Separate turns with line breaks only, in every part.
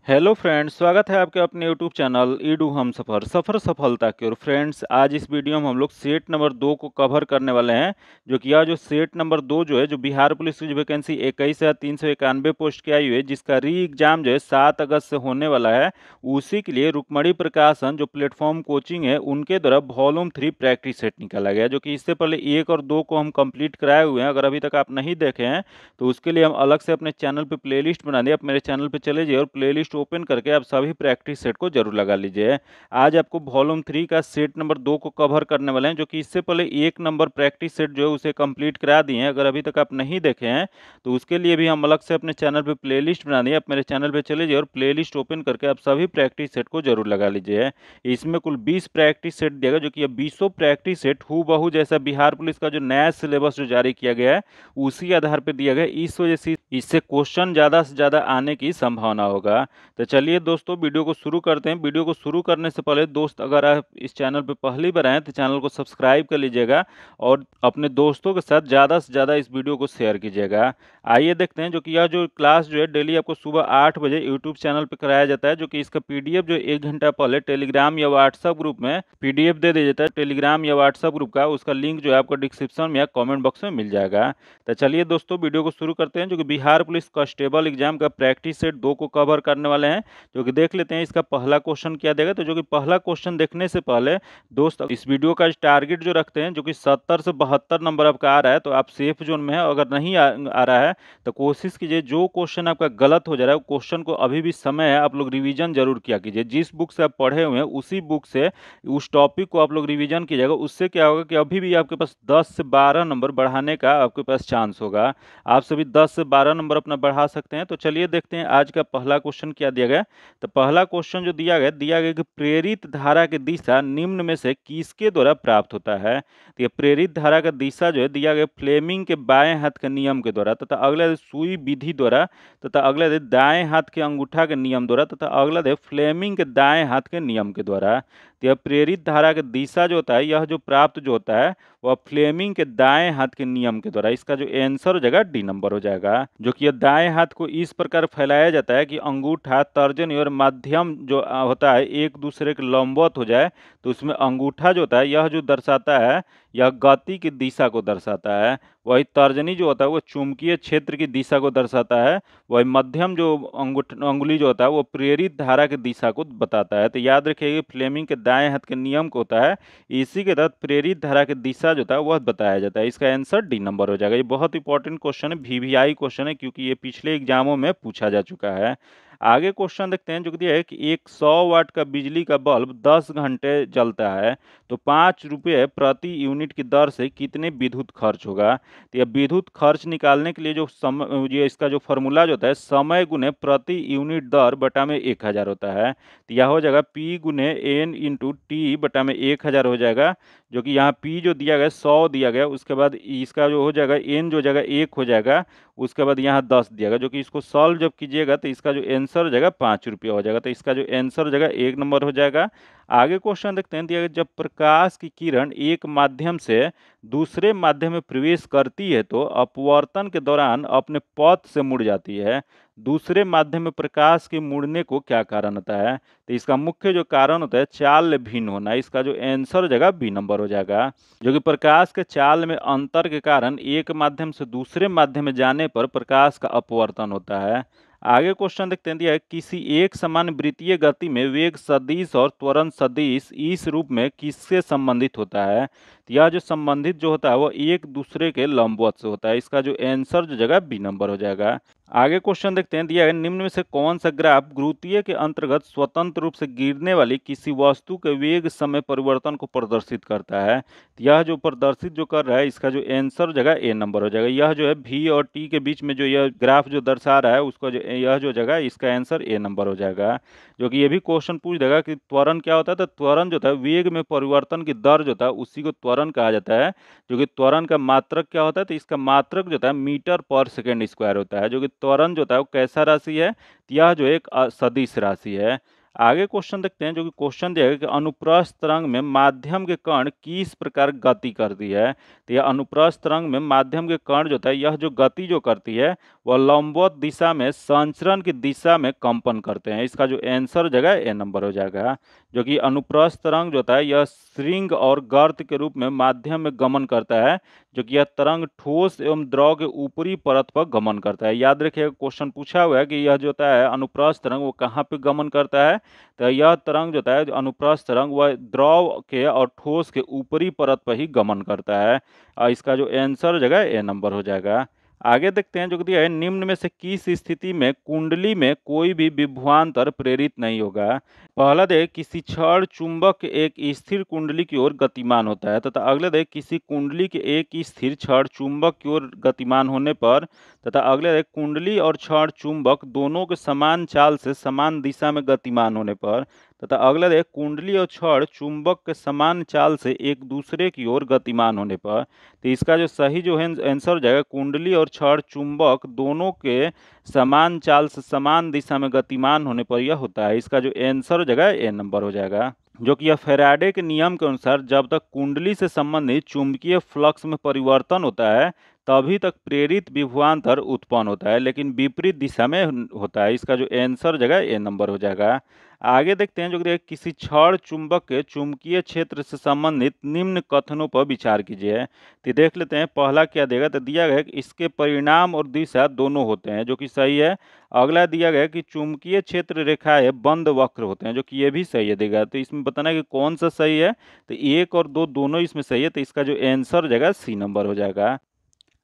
Hello friends, स्वागत है आपके अपने यूट्यूब चैनल ईडू हम सफ़र सफ़र सफलता की ओर। फ्रेंड्स, आज इस वीडियो में हम लोग सेट नंबर 2 को कवर करने वाले हैं। जो कि यह जो सेट नंबर 2 जो है, जो बिहार पुलिस की जो वैकेंसी 21,391 पोस्ट की आई हुई है, जिसका री एग्ज़ाम जो है 7 अगस्त से होने वाला है, उसी के लिए रुक्मणी प्रकाशन जो प्लेटफॉर्म कोचिंग है, उनके द्वारा वॉल्यूम 3 प्रैक्टिस सेट निकाला गया है। जो कि इससे पहले 1 और 2 को हम कंप्लीट कराए हुए हैं। अगर अभी तक आप नहीं देखे हैं तो उसके लिए हम अलग से अपने चैनल पे प्लेलिस्ट बना दिए। आप मेरे चैनल पे चले जाइए और प्लेलिस्ट ओपन करके आप सभी प्रैक्टिस सेट को जरूर लगा लीजिए। आज आपको वॉल्यूम 3 का सेट नंबर 2 को कवर करने वाले हैं। जो कि इससे पहले 1 नंबर प्रैक्टिस सेट जो है उसे कंप्लीट करा दिए हैं। अगर अभी तक आप नहीं देखे हैं तो उसके लिए भी हम अलग से अपने चैनल पे प्लेलिस्ट बना दिए। आप मेरे चैनल पे चले जाइए और प्लेलिस्ट ओपन करके आप सभी प्रैक्टिस सेट को जरूर लगा लीजिए। इसमें कुल 20 प्रैक्टिस सेट दिया गया, जो कि ये 20 प्रैक्टिस सेट हूबहू जैसा बिहार पुलिस का जो नया सिलेबस जो जारी किया गया है उसी आधार पर दिया गया। इस वजह से इससे क्वेश्चन ज़्यादा से ज़्यादा आने की संभावना होगा। तो चलिए दोस्तों, वीडियो को शुरू करते हैं। वीडियो को शुरू करने से पहले दोस्त, अगर आप इस चैनल पर पहली बार आए तो चैनल को सब्सक्राइब कर लीजिएगा और अपने दोस्तों के साथ ज़्यादा से ज़्यादा इस वीडियो को शेयर कीजिएगा। आइए देखते हैं। जो कि यह जो क्लास जो है डेली आपको सुबह 8 बजे यूट्यूब चैनल पर कराया जाता है। जो कि इसका पीडीएफ जो 1 घंटा पहले टेलीग्राम या व्हाट्सएप ग्रुप में पीडीएफ दे दिया जाता है। टेलीग्राम या व्हाट्सएप ग्रुप का उसका लिंक जो है आपको डिस्क्रिप्शन में या कॉमेंट बॉक्स में मिल जाएगा। तो चलिए दोस्तों, वीडियो को शुरू करते हैं। जो कि बिहार पुलिस कांस्टेबल एग्जाम का प्रैक्टिस सेट 2 को कवर करने वाले हैं। जो कि देख लेते हैं इसका पहला क्वेश्चन क्या देगा। तो जो कि पहला क्वेश्चन देखने से पहले दोस्त, इस वीडियो का टारगेट जो रखते हैं, जो कि 70 से 72 नंबर आपका आ रहा है तो आप सेफ जोन में है। अगर नहीं आ रहा है तो कोशिश कीजिए जो क्वेश्चन आपका गलत हो जा रहा है क्वेश्चन को अभी भी समय है, आप लोग रिवीजन जरूर किया कीजिए। जिस बुक से आप पढ़े हुए हैं उसी बुक से उस टॉपिक को आप लोग रिवीजन कीजिएगा। उससे क्या होगा कि अभी भी आपके पास 10 से 12 नंबर बढ़ाने का आपके पास चांस होगा। आप सभी 10 से 12 नंबर अपना बढ़ा सकते हैं। तो चलिए देखते हैं आज का पहला क्वेश्चन क्या दिया गया। तो पहला क्वेश्चन जो दिया गया कि प्रेरित धारा की दिशा निम्न में से किसके द्वारा प्राप्त होता है। तो ये प्रेरित धारा का दिशा जो है दिया गया फ्लेमिंग के बाएं हाथ के नियम के द्वारा, तथा अगला है सुई विधि द्वारा, तथा अगला है दाएं हाथ के अंगूठा के नियम द्वारा, तथा अगला है फ्लेमिंग के दाएं हाथ के नियम के द्वारा। तो यह प्रेरित धारा की दिशा जो होता है, यह जो प्राप्त जो होता है वह फ्लेमिंग के दाएं हाथ के नियम के द्वारा। इसका जो आंसर हो जाएगा डी नंबर हो जाएगा। जो कि यह दाएं हाथ को इस प्रकार फैलाया जाता है कि अंगूठा, तर्जनी और माध्यम जो होता है एक दूसरे के लंबवत हो जाए। तो उसमें अंगूठा जो होता है यह जो दर्शाता है यह गति की दिशा को दर्शाता है। वही तर्जनी जो होता है वो चुंबकीय क्षेत्र की दिशा को दर्शाता है। वही मध्यम जो अंगुली जो होता है वो प्रेरित धारा की दिशा को बताता है। तो याद रखिए फ्लेमिंग के दाएं हाथ के नियम को होता है, इसी के तहत प्रेरित धारा की दिशा जो होता है वह बताया जाता है। इसका आंसर डी नंबर हो जाएगा। ये बहुत इंपॉर्टेंट क्वेश्चन है, वीवीआई क्वेश्चन है, क्योंकि ये पिछले एग्जामों में पूछा जा चुका है। आगे क्वेश्चन देखते हैं। जो दिया है कि एक 100 वाट का बिजली का बल्ब 10 घंटे जलता है तो 5 रुपये प्रति यूनिट की दर से कितने विद्युत खर्च होगा। तो यह विद्युत खर्च निकालने के लिए जो समय, ये इसका जो फॉर्मूला जो होता है समय गुने प्रति यूनिट दर बटा में 1000 होता है। तो यह हो जाएगा पी गुने एन इंटू टी बटा में 1000 हो जाएगा। जो कि यहाँ पी जो दिया गया 100 दिया गया, उसके बाद इसका जो हो जाएगा एन जो जाएगा 1 हो जाएगा, उसके बाद यहाँ 10 दिया गया। जो कि इसको सॉल्व जब कीजिएगा तो इसका जो आंसर हो जाएगा 5 रुपया हो जाएगा। तो इसका जो आंसर हो जाएगा 1 नंबर हो जाएगा। आगे क्वेश्चन देखते हैं। दिया गया जब प्रकाश की किरण एक माध्यम से दूसरे माध्यम में प्रवेश करती है तो अपवर्तन के दौरान अपने पथ से मुड़ जाती है। दूसरे माध्यम में प्रकाश के मुड़ने को क्या कारण होता है। तो इसका मुख्य जो कारण होता है चाल भिन्न होना। इसका जो आंसर हो जाएगा बी नंबर हो जाएगा। जो कि प्रकाश के चाल में अंतर के कारण एक माध्यम से दूसरे माध्यम में जाने पर प्रकाश का अपवर्तन होता है। आगे क्वेश्चन देखते हैं। दिया है किसी एक समान वृत्तीय गति में वेग सदिश और त्वरण सदिश इस रूप में किससे संबंधित होता है। तो यह जो संबंधित जो होता है वो एक दूसरे के लंबवत से होता है। इसका जो आंसर जो जगह बी नंबर हो जाएगा। आगे क्वेश्चन देखते हैं। दिया है निम्न में से कौन सा ग्राफ गुरुत्वीय के अंतर्गत स्वतंत्र रूप से गिरने वाली किसी वस्तु के वेग समय परिवर्तन को प्रदर्शित करता है। तो यह जो प्रदर्शित जो कर रहा है इसका जो आंसर जगह ए नंबर हो जाएगा। यह जो है भी और टी के बीच में जो यह ग्राफ जो दर्शा रहा है उसका जो यह जो जगह इसका आंसर ए नंबर हो जाएगा। जो कि ये भी क्वेश्चन पूछ देगा कि त्वरण क्या होता है। तो त्वरण जो होता है वेग में परिवर्तन की दर जो होता है उसी को त्वरण कहा जाता है। जो कि त्वरण का मात्रक क्या होता है। तो इसका मात्रक जो होता है मीटर पर सेकेंड स्क्वायर होता है। जो कि त्वरण जो होता है वो कैसा राशि है। तो यह जो एक सदिश राशि है। आगे क्वेश्चन देखते हैं, जो कि क्वेश्चन दिया है कि अनुप्रस्थ तरंग में माध्यम के कण किस प्रकार गति करती है। तो यह अनुप्रस्थ तरंग में माध्यम के कण जो होता है, यह जो गति जो करती है वह लंबवत दिशा में संचरण की दिशा में कंपन करते हैं। इसका जो आंसर जगह ए नंबर हो जाएगा। जो कि अनुप्रस्थ तरंग जो होता है यह श्रृंग और गर्त के रूप में माध्यम में गमन करता है। जो कि यह तरंग ठोस एवं द्रव के ऊपरी परत पर गमन करता है। याद रखिएगा, क्वेश्चन पूछा हुआ है कि यह जो होता है अनुप्रस्थ तरंग वो कहाँ पे गमन करता है। तो यह तरंग जो होता है, जो अनुप्रस्थ तरंग, वह द्रव के और ठोस के ऊपरी परत पर ही गमन करता है। और इसका जो आंसर जगह ए नंबर हो जाएगा। आगे देखते हैं, जो दिया है निम्न में से किस स्थिति में कुंडली में कोई भी विभवांतर प्रेरित नहीं होगा। पहला देख, किसी क्षण चुंबक एक स्थिर कुंडली की ओर गतिमान होता है, तथा अगले देख किसी कुंडली के एक स्थिर क्षण चुंबक की ओर गतिमान होने पर, तथा अगले देख कुंडली और क्षण चुंबक दोनों के समान चाल से समान दिशा में गतिमान होने पर, तथा अगला देख कुंडली और क्षण चुंबक के समान चाल से एक दूसरे की ओर गतिमान होने पर। तो इसका जो सही जो है आंसर हो जाएगा, कुंडली और क्षण चुंबक दोनों के समान चाल से समान दिशा में गतिमान होने पर यह होता है। इसका जो आंसर हो जाएगा ए नंबर हो जाएगा। जो कि यह फैराडे के नियम के अनुसार जब तक कुंडली से संबंधित चुंबकीय फ्लक्स में परिवर्तन होता है तभी तक प्रेरित विभवांतर उत्पन्न होता है, लेकिन विपरीत दिशा में होता है। इसका जो आंसर जगह ए नंबर हो जाएगा। आगे देखते हैं, जो कि किसी क्षण चुंबक के चुंबकीय क्षेत्र से संबंधित निम्न कथनों पर विचार कीजिए। तो देख लेते हैं, पहला क्या देगा। तो दिया गया कि इसके परिणाम और दिशा दोनों होते हैं, जो कि सही है। अगला दिया गया कि चुंबकीय क्षेत्र रेखाएं बंद वक्र होते हैं, जो कि ये भी सही है देगा। तो इसमें बताना है कि कौन सा सही है। तो एक और दो दोनों इसमें सही है। तो इसका जो आंसर हो जाएगा सी नंबर हो जाएगा।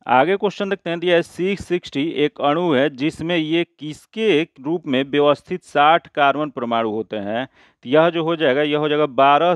आगे क्वेश्चन देखते हैं, दिया है 660 एक अणु है जिसमें ये किसके रूप में व्यवस्थित 60 कार्बन परमाणु होते हैं। तो यह जो हो जाएगा, यह हो जाएगा 12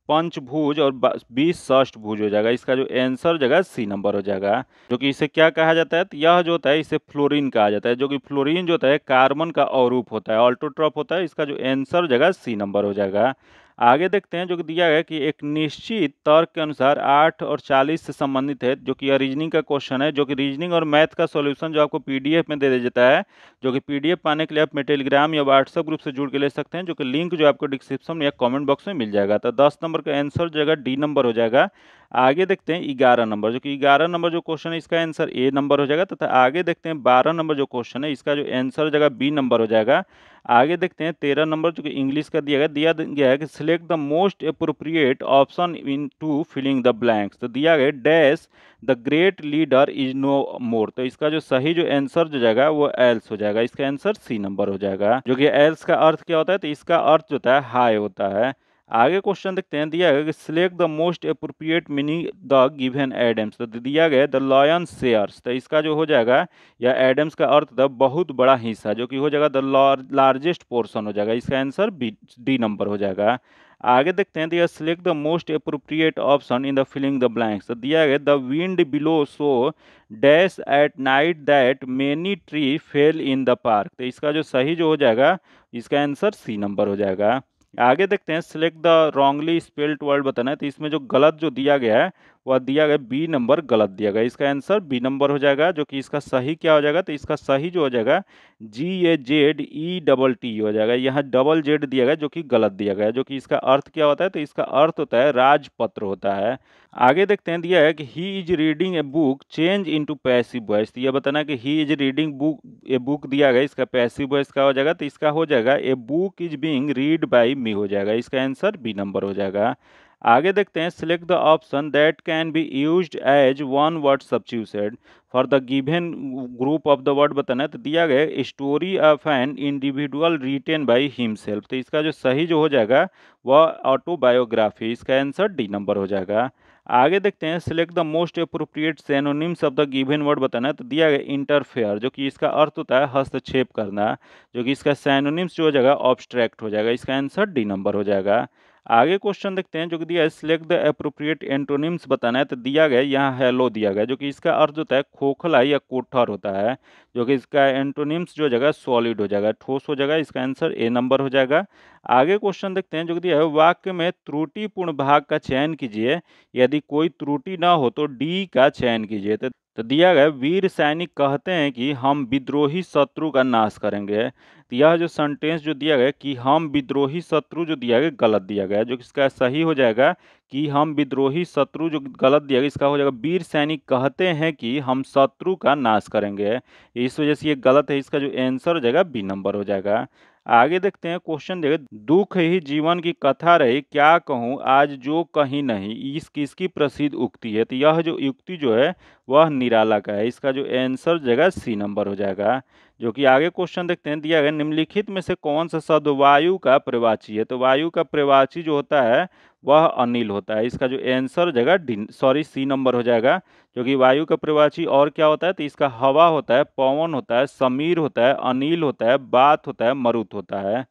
पंचभुज और 20 षष्ठभुज हो जाएगा। इसका जो आंसर जगह सी नंबर हो जाएगा। जो कि इसे क्या कहा जाता है, तो यह जो होता है इसे फ्लोरीन कहा जाता है। जो कि फ्लोरीन जो होता है कार्बन का अवरूप होता है, ऑल्टोट्रॉप होता है। इसका जो आंसर जगह सी नंबर हो जाएगा। आगे देखते हैं, जो कि दिया गया कि एक निश्चित तर्क के अनुसार 8 और 40 से संबंधित है। जो कि यह रीजनिंग का क्वेश्चन है, जो कि रीजनिंग और मैथ का सॉल्यूशन जो आपको पीडीएफ में दे दिया जाता है। जो कि पीडीएफ पाने के लिए आप मेरे टेलीग्राम या व्हाट्सएप ग्रुप से जुड़ के ले सकते हैं, जो कि लिंक जो आपको डिस्क्रिप्शन या कमेंट बॉक्स में मिल जाएगा। तो 10 नंबर का आंसर जगह डी नंबर हो जाएगा। आगे देखते हैं 11 नंबर, जो कि 11 नंबर जो क्वेश्चन है इसका आंसर ए नंबर हो जाएगा। तथा आगे देखते हैं 12 नंबर जो क्वेश्चन है इसका जो आंसर जगह बी नंबर हो जाएगा। आगे देखते हैं 13 नंबर, जो कि इंग्लिश का दिया गया है कि select the most appropriate option in to filling the blanks. तो दिया गया dash the great leader is no more. तो इसका जो सही जो आंसर जो जाएगा वो एल्स हो जाएगा। इसका आंसर सी नंबर हो जाएगा। जो कि एल्स का अर्थ क्या होता है, तो इसका अर्थ जो होता है हाई होता है। आगे क्वेश्चन देखते हैं, दिया गया कि select the most appropriate meaning the given idioms. तो दिया गया द लॉयन शेयर्स। तो इसका जो हो जाएगा, या एडम्स का अर्थ था बहुत बड़ा हिस्सा, जो कि हो जाएगा द लार्जेस्ट पोर्शन हो जाएगा। इसका आंसर बी डी नंबर हो जाएगा। आगे देखते हैं, दिया select the most appropriate option in the filling the blanks. तो दिया गया the wind below so dash at night that many tree fell in the park. तो इसका जो सही जो हो जाएगा, इसका आंसर सी नंबर हो जाएगा। आगे देखते हैं, select the wrongly spelled word बताना है। तो इसमें जो गलत जो दिया गया है वह दिया गया बी नंबर गलत दिया गया। इसका आंसर बी नंबर हो जाएगा। जो कि इसका सही क्या हो जाएगा, तो इसका सही जो हो जाएगा GAZEDT हो जाएगा। यहाँ डबल जेड दिया गया जो कि गलत दिया गया। जो कि इसका अर्थ क्या होता है, तो इसका अर्थ होता है राजपत्र होता है। आगे देखते हैं, दिया है कि he is reading a book change into passive voice. तो यह बताना है कि he is reading book a book दिया गया, इसका पैसिव वॉइस का हो जाएगा। तो इसका हो जाएगा a book is being read by me हो जाएगा। इसका आंसर बी नंबर हो जाएगा। आगे देखते हैं, select the option that can be used as one word substitution for the given group of the word बताना है। तो दिया गया story of an individual written by himself. तो इसका जो सही जो हो जाएगा वह ऑटोबायोग्राफी। इसका आंसर डी नंबर हो जाएगा। आगे देखते हैं, select the most appropriate synonyms of the given word बताना है। तो दिया गया इंटरफेयर, जो कि इसका अर्थ होता है हस्तक्षेप करना। जो कि इसका सिनोनिम्स जो हो जाएगा ऑब्स्ट्रैक्ट हो जाएगा। इसका आंसर डी नंबर हो जाएगा। आगे क्वेश्चन देखते हैं, जो कि दिया है सिलेक्ट द एप्रोप्रिएट एंटोनिम्स बताना है। तो दिया गया यहाँ हेलो दिया गया, जो कि इसका अर्थ होता है खोखला या कोठर होता है। जो कि इसका एंटोनिम्स जो जगह सॉलिड हो जाएगा, ठोस हो जाएगा। इसका आंसर ए नंबर हो जाएगा। आगे क्वेश्चन देखते हैं, जो कि दिया है वाक्य में त्रुटिपूर्ण भाग का चयन कीजिए, यदि कोई त्रुटि ना हो तो डी का चयन कीजिए। तो तो दिया गया वीर सैनिक कहते हैं कि हम विद्रोही शत्रु का नाश करेंगे। तो यह जो सेंटेंस जो दिया गया कि हम विद्रोही शत्रु जो दिया गया गलत दिया गया है, जो कि इसका सही हो जाएगा कि हम विद्रोही शत्रु जो गलत दिया गया इसका हो जाएगा वीर सैनिक कहते हैं कि हम शत्रु का नाश करेंगे। इस वजह से ये गलत है, इसका जो आंसर हो जाएगा बी नंबर हो जाएगा। आगे देखते हैं क्वेश्चन देखिए, दुख ही जीवन की कथा रही क्या कहूँ आज जो कहीं नहीं, इस किसकी प्रसिद्ध उक्ति है। तो यह जो उक्ति जो है वह निराला का है। इसका जो आंसर जगह सी नंबर हो जाएगा। जो कि आगे क्वेश्चन देखते हैं, दिया गया निम्नलिखित में से कौन सा शब्द वायु का प्रवाची है। तो वायु का प्रवाची जो होता है वह अनिल होता है। इसका जो आंसर जगह सी नंबर हो जाएगा। जो कि वायु का प्रवाची और क्या होता है, तो इसका हवा होता है, पवन होता है, समीर होता है, अनिल होता है, बात होता है, मरुत होता है।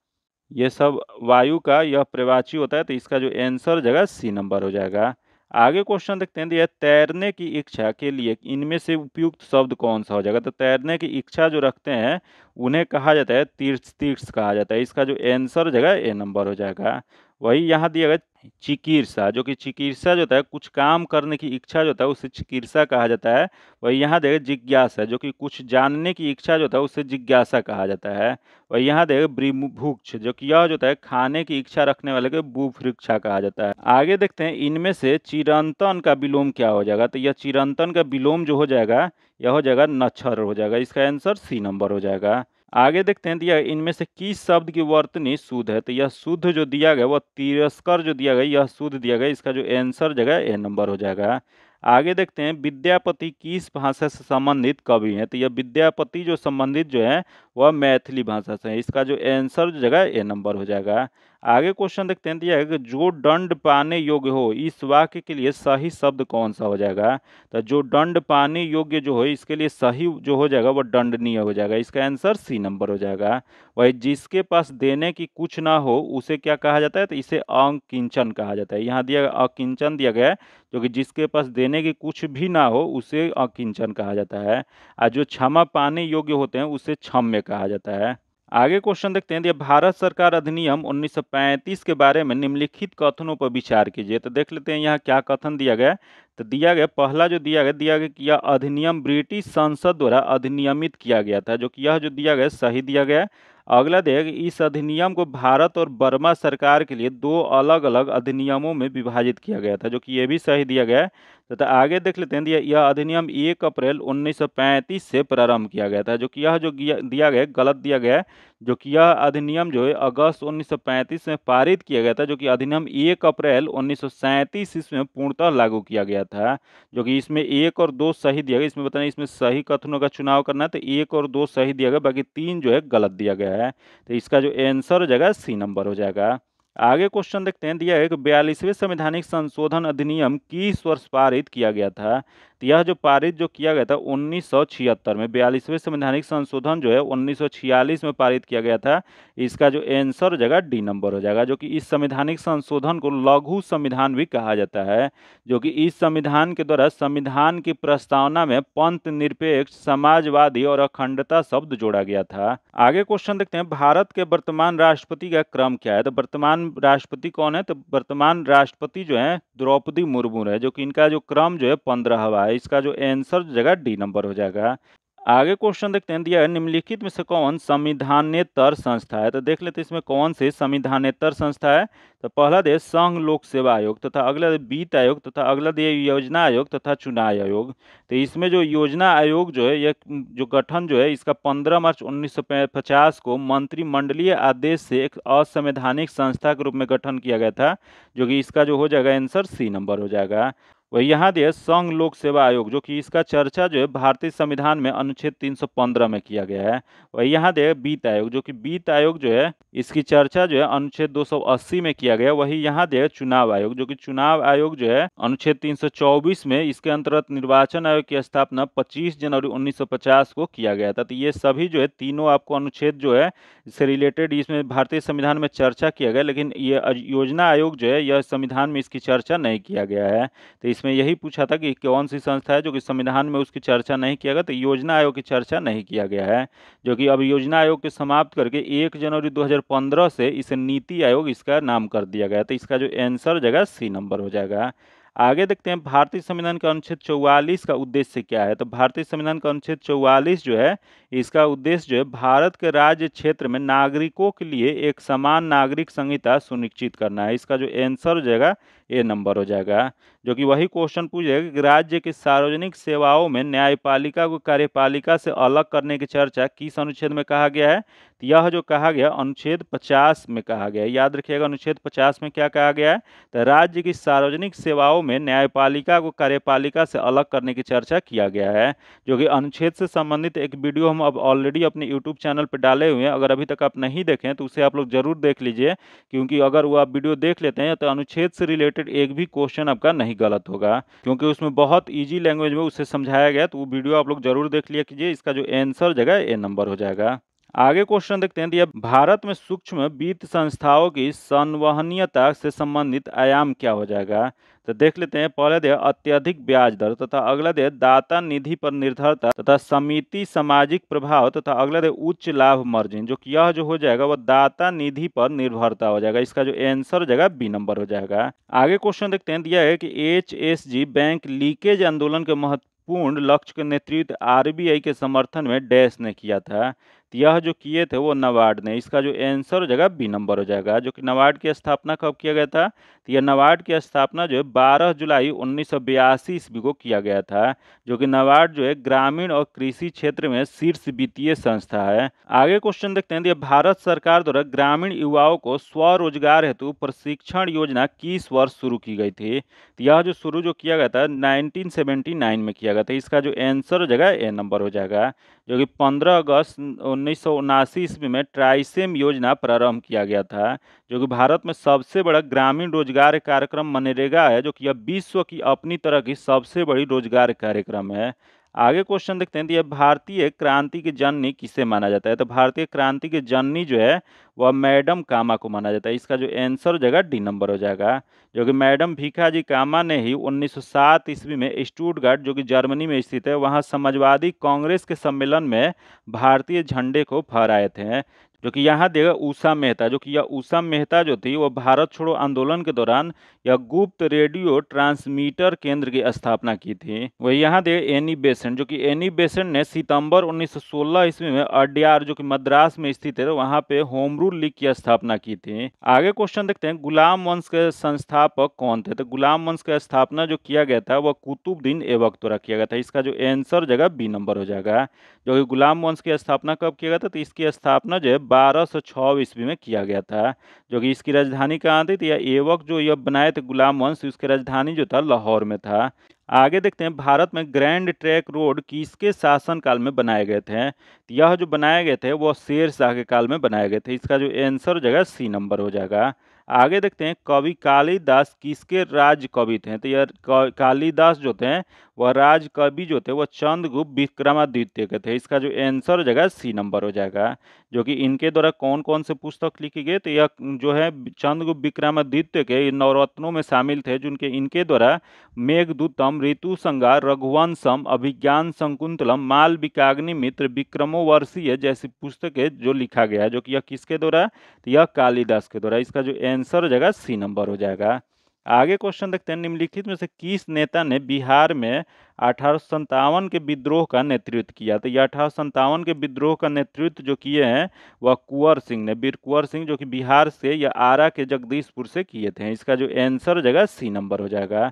ये सब वायु का यह प्रवाची होता है। तो इसका जो आंसर जगह सी नंबर हो जाएगा। आगे क्वेश्चन देखते हैं, दिया तैरने की इच्छा के लिए इनमें से उपयुक्त शब्द कौन सा हो जाएगा। तो तैरने की इच्छा जो रखते हैं उन्हें कहा जाता है तीर्थ, तीर्थ कहा जाता है। इसका जो आंसर जगह ए नंबर हो जाएगा। वही यहाँ दिया गया चिकीर्षा, जो कि चिकीर्षा जो होता है कुछ काम करने की इच्छा जो होता है उसे चिकीर्षा कहा जाता है। वही यहाँ देखिए जिज्ञासा, जो कि कुछ जानने की इच्छा जो होता है उसे जिज्ञासा कहा जाता है। और यहाँ देखिए ब्रह्मभुक्ष, जो कि यह जो होता है खाने की इच्छा रखने वाले को बुभुक्षा कहा जाता है। आगे देखते हैं इनमें से चिरंतन का विलोम क्या हो जाएगा। तो यह चिरंतन का विलोम जो हो जाएगा यह हो जाएगा नच्छर हो जाएगा। इसका आंसर सी नंबर हो जाएगा। आगे देखते हैं, दिया इनमें से किस शब्द की वर्तनी शुद्ध है। तो यह शुद्ध जो दिया गया वह तिरस्कर जो दिया गया यह शुद्ध दिया गया। इसका जो आंसर जगह ए नंबर हो जाएगा। आगे देखते हैं विद्यापति किस भाषा से संबंधित कवि हैं। तो यह विद्यापति जो संबंधित जो है वह मैथिली भाषा से है। इसका जो आंसर जगह ए नंबर हो जाएगा। आगे क्वेश्चन देखते हैं, दिया है कि जो दंड पाने योग्य हो इस वाक्य के लिए सही शब्द कौन सा हो जाएगा। तो जो दंड पाने योग्य जो है इसके लिए सही जो हो जाएगा वह दंडनीय हो जाएगा। इसका आंसर सी नंबर हो जाएगा। वही जिसके पास देने की कुछ ना हो उसे क्या कहा जाता है, तो इसे अकिंचन कहा जाता है। यहाँ दिया अकिंचन दिया गया है, जो कि जिसके पास देने की कुछ भी ना हो उसे अकिंचन कहा जाता है। और जो क्षमा पाने योग्य होते हैं उसे क्षम्य कहा जाता है। आगे क्वेश्चन देखते हैं, दिया भारत सरकार अधिनियम 1935 के बारे में निम्नलिखित कथनों पर विचार कीजिए। तो देख लेते हैं यहाँ क्या कथन दिया गया है। तो दिया गया पहला जो दिया गया कि यह अधिनियम ब्रिटिश संसद द्वारा अधिनियमित किया गया था, जो कि यह जो दिया गया सही दिया गया है। अगला दिया गया इस अधिनियम को भारत और बर्मा सरकार के लिए दो अलग अलग अधिनियमों में विभाजित किया गया था, जो कि यह भी सही दिया गया है। तथा आगे देख लेते हैं, दिया यह अधिनियम 1 अप्रैल 1935 से प्रारंभ किया गया था, जो कि यह जो दिया गया गलत दिया गया है। जो कि यह अधिनियम जो है अगस्त 1935 में पारित किया गया था, जो कि अधिनियम 1 अप्रैल 1937 ईस्वी में पूर्णतः लागू किया गया था। जो कि इसमें 1 और 2 सही दिया गया। इसमें बताना इसमें सही कथनों का चुनाव करना है, तो 1 और 2 सही दिया गया, बाकी 3 जो है गलत दिया गया है। तो इसका जो आंसर हो जाएगा सी नंबर हो जाएगा। आगे क्वेश्चन देखते हैं, दिया है कि 42वें संवैधानिक संशोधन अधिनियम किस वर्ष पारित किया गया था। तो यह जो पारित जो किया गया था 1976 में। 42वें संवैधानिक संशोधन जो है 1946 में पारित किया गया था। इसका जो आंसर हो जाएगा डी नंबर हो जाएगा। जो कि इस संवैधानिक संशोधन को लघु संविधान भी कहा जाता है। जो कि इस संविधान के द्वारा संविधान की प्रस्तावना में पंथ निरपेक्ष, समाजवादी और अखंडता शब्द जोड़ा गया था। आगे क्वेश्चन देखते हैं, भारत के वर्तमान राष्ट्रपति का क्रम क्या है। तो वर्तमान राष्ट्रपति कौन है। तो वर्तमान राष्ट्रपति जो है द्रौपदी मुर्मू है, जो कि इनका जो क्रम जो है 15वां है। इसका जो आंसर जगह डी नंबर हो जाएगा। आगे क्वेश्चन देखते हैं, दिया है निम्नलिखित में से कौन संविधानेतर संस्था है। तो देख लेते हैं इसमें कौन सी संविधानेतर संस्था है। तो पहला दिया संघ लोक सेवा आयोग, तथा अगला वित्त आयोग, तथा अगला दिया योजना आयोग तथा चुनाव आयोग। तो इसमें जो योजना आयोग जो है यह जो गठन जो है इसका 15 मार्च 1950 को मंत्रिमंडलीय आदेश से एक असंवैधानिक संस्था के रूप में गठन किया गया था। जो कि इसका जो हो जाएगा आंसर सी नंबर हो जाएगा। वही यहाँ दिया संघ लोक सेवा आयोग, जो कि इसका चर्चा जो है भारतीय संविधान में अनुच्छेद 315 में किया गया है। वही यहाँ दिया वित्त आयोग, जो कि वित्त आयोग जो है इसकी चर्चा जो है अनुच्छेद 280 में किया गया। वही यहाँ दिया चुनाव आयोग, जो कि चुनाव आयोग जो है अनुच्छेद 324 में इसके अंतर्गत निर्वाचन आयोग की स्थापना 25 जनवरी 1950 को किया गया था। तो ये सभी जो है तीनों आपको अनुच्छेद जो है इससे रिलेटेड इसमें भारतीय संविधान में चर्चा किया गया, लेकिन ये योजना आयोग जो है यह संविधान में इसकी चर्चा नहीं किया गया है। तो इसमें यही पूछा था कि कौन सी संस्था है जो कि संविधान में उसकी चर्चा नहीं किया गया। तो योजना आयोग की चर्चा नहीं किया गया है। जो कि अब योजना आयोग के समाप्त करके 1 जनवरी 2015 से इसे नीति आयोग इसका नाम कर दिया गया। तो इसका जो आंसर हो जाएगा सी नंबर हो जाएगा। आगे देखते हैं भारतीय संविधान का अनुच्छेद 44 का उद्देश्य क्या है। तो भारतीय संविधान का अनुच्छेद 44 जो है, इसका उद्देश्य जो है भारत के राज्य क्षेत्र में नागरिकों के लिए एक समान नागरिक संहिता सुनिश्चित करना है। इसका जो आंसर हो जाएगा ए नंबर हो जाएगा, जो कि वही क्वेश्चन पूछेगा कि राज्य की सार्वजनिक सेवाओं में न्यायपालिका को कार्यपालिका से अलग करने की चर्चा किस अनुच्छेद में कहा गया है। तो यह जो कहा गया अनुच्छेद 50 में कहा गया है। याद रखिएगा अनुच्छेद 50 में क्या कहा गया है। तो राज्य की सार्वजनिक सेवाओं में न्यायपालिका को कार्यपालिका से अलग करने की चर्चा किया गया है, जो कि अनुच्छेद से संबंधित एक वीडियो हम अब ऑलरेडी अपने यूट्यूब चैनल पर डाले हुए हैं। अगर अभी तक आप नहीं देखें तो उसे आप लोग जरूर देख लीजिए, क्योंकि अगर वो आप वीडियो देख लेते हैं तो अनुच्छेद से रिलेटेड एक भी क्वेश्चन आपका नहीं गलत होगा, क्योंकि उसमें बहुत ईजी लैंग्वेज में उसे समझाया गया। तो वो वीडियो आप लोग जरूर देख लिया कीजिए। इसका जो आंसर जगह ए नंबर हो जाएगा। आगे क्वेश्चन देखते हैं, दिया भारत में सूक्ष्म वित्त संस्थाओं की संवहनीयता से संबंधित आयाम क्या हो जाएगा। तो देख लेते हैं। पहले दे अत्यधिक ब्याज दर तथा अगला दे दाता निधि पर निर्भरता तथा समिति सामाजिक प्रभाव तथा अगला दे उच्च लाभ मार्जिन, जो कि यह जो हो जाएगा वह दाता निधि पर निर्भरता हो जाएगा। इसका जो आंसर हो जाएगा बी नंबर हो जाएगा। आगे क्वेश्चन देखते हैं। दिया है कि HSG बैंक लीकेज आंदोलन के महत्वपूर्ण लक्ष्य के नेतृत्व RBI के समर्थन में डैश ने किया था। तो यह जो किए थे वो नाबार्ड ने। इसका जो आंसर हो जाएगा बी नंबर हो जाएगा, जो कि नाबार्ड की स्थापना कब किया गया था। तो यह नाबार्ड की स्थापना जो है 12 जुलाई 1982 ईस्वी को किया गया था, जो कि नाबार्ड जो है ग्रामीण और कृषि क्षेत्र में शीर्ष वित्तीय संस्था है। आगे क्वेश्चन देखते हैं। ये भारत सरकार द्वारा ग्रामीण युवाओं को स्वरोजगार हेतु प्रशिक्षण योजना किस वर्ष शुरू की गई थी। तो यह जो शुरू जो किया गया था 1979 में किया गया था। इसका जो आंसर हो जाएगा ए नंबर हो जाएगा, जो कि 15 अगस्त 1979 ईस्वी में ट्राइसेम योजना प्रारंभ किया गया था, जो कि भारत में सबसे बड़ा ग्रामीण रोजगार कार्यक्रम मनरेगा है, जो कि यह विश्व की अपनी तरह की सबसे बड़ी रोजगार कार्यक्रम है। आगे क्वेश्चन देखते हैं। तो यह भारतीय क्रांति की जननी किसे माना जाता है। तो भारतीय क्रांति की जननी जो है वह मैडम कामा को माना जाता है। इसका जो आंसर हो जाएगा डी नंबर हो जाएगा, जो कि मैडम भीखाजी कामा ने ही 1907 ईस्वी में स्टुटगार्ट, जो कि जर्मनी में स्थित है, वहां समाजवादी कांग्रेस के सम्मेलन में भारतीय झंडे को फहराए थे। जो कि यहाँ देगा उषा मेहता, जो कि यह उषा मेहता जो थी वो भारत छोड़ो आंदोलन के दौरान यह गुप्त रेडियो ट्रांसमीटर केंद्र की स्थापना की थी। वही यहाँ देगा एनी बेसेंट, जो कि एनी बेसेंट ने सितंबर 1916 ईस्वी में अड्यार, जो कि मद्रास में स्थित है, वहां पे होम रूल लीग की स्थापना की थी। आगे क्वेश्चन देखते हैं। गुलाम वंश के संस्थापक कौन थे। तो गुलाम वंश की स्थापना जो किया गया था वह कुतुबुद्दीन ऐबक द्वारा किया गया था। इसका जो आंसर जगह बी नंबर हो जाएगा, जो कि गुलाम वंश की स्थापना कब किया गया था। तो इसकी स्थापना जो है 1206 ईस्वी में किया गया था, जो कि इसकी राजधानी कहाँ थी। तो यह ऐबक जो यह बनाए थे गुलाम वंश, उसकी राजधानी जो था लाहौर में था। आगे देखते हैं। भारत में ग्रैंड ट्रैंक रोड किसके शासनकाल में बनाए गए थे। तो यह जो बनाए गए थे वह शेर शाह के काल में बनाए गए थे। इसका जो आंसर हो जाएगा सी नंबर हो जाएगा। आगे देखते हैं। कवि कालिदास किसके राज कवि थे। तो यह कालिदास जो थे वह राज कवि जो थे वह चंद्रगुप्त विक्रमादित्य के थे। इसका जो आंसर हो जाएगा सी नंबर हो जाएगा, जो कि इनके द्वारा कौन कौन से पुस्तक लिखी गई। तो यह जो है चंद्रगुप्त विक्रमादित्य के नवरत्नों में शामिल थे, जिनके इनके द्वारा मेघदूतम, ऋतु संहार, रघुवंशम, अभिज्ञान शकुंतलम, मालविकाग्निमित्र, विक्रमोर्वशीय जैसी पुस्तकें जो लिखा गया है, जो कि यह किसके द्वारा। तो यह कालिदास के द्वारा। इसका जो आंसर हो जाएगा सी नंबर हो जाएगा। आगे क्वेश्चन देखते हैं। निम्नलिखित में से किस नेता ने बिहार में 1857 के विद्रोह का नेतृत्व किया। तो यह 1857 के विद्रोह का नेतृत्व जो किए हैं वह कुंवर सिंह ने, वीर कुंवर सिंह, जो कि बिहार से या आरा के जगदीशपुर से किए थे। इसका जो आंसर हो जाएगा सी नंबर हो जाएगा।